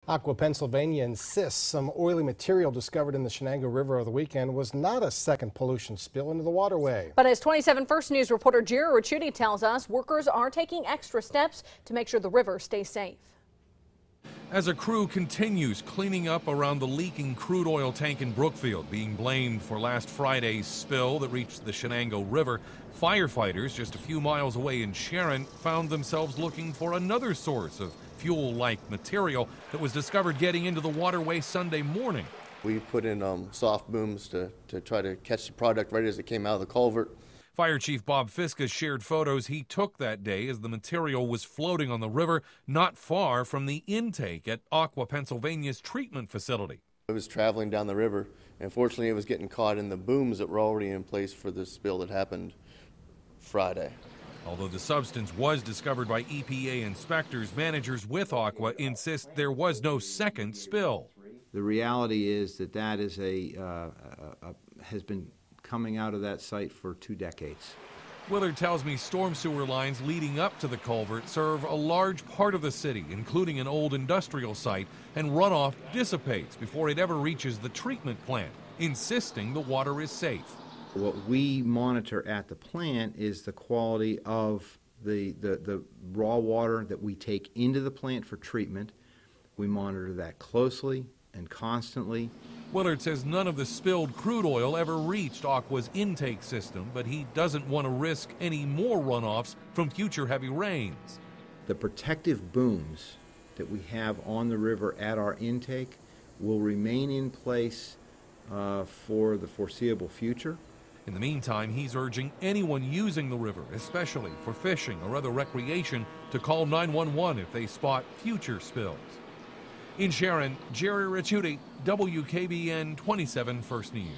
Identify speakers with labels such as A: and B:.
A: Aqua Pennsylvania insists some oily material discovered in the Shenango River over the weekend was not a second pollution spill into the waterway.
B: But as 27 First News reporter Jerry Ricciuti tells us, workers are taking extra steps to make sure the river stays safe.
C: As a crew continues cleaning up around the leaking crude oil tank in Brookfield, being blamed for last Friday's spill that reached the Shenango River, firefighters just a few miles away in Sharon found themselves looking for another source of fuel-like material that was discovered getting into the waterway Sunday morning.
D: We put in soft booms to try to catch the product right as it came out of the culvert.
C: Fire Chief Bob Fiska shared photos he took that day as the material was floating on the river not far from the intake at Aqua Pennsylvania's treatment facility.
D: It was traveling down the river, and fortunately it was getting caught in the booms that were already in place for the spill that happened Friday.
C: Although the substance was discovered by EPA inspectors, managers with Aqua insist there was no second spill.
E: The reality is that has been coming out of that site for 2 decades.
C: Willard tells me storm sewer lines leading up to the culvert serve a large part of the city, including an old industrial site, and runoff dissipates before it ever reaches the treatment plant, insisting the water is safe.
E: What we monitor at the plant is the quality of the raw water that we take into the plant for treatment. We monitor that closely and constantly.
C: Willard says none of the spilled crude oil ever reached Aqua's intake system, but he doesn't want to risk any more runoffs from future heavy rains.
E: The protective booms that we have on the river at our intake will remain in place for the foreseeable future.
C: In the meantime, he's urging anyone using the river, especially for fishing or other recreation, to call 911 if they spot future spills. In Sharon, Jerry Ricciuti, WKBN 27 First News.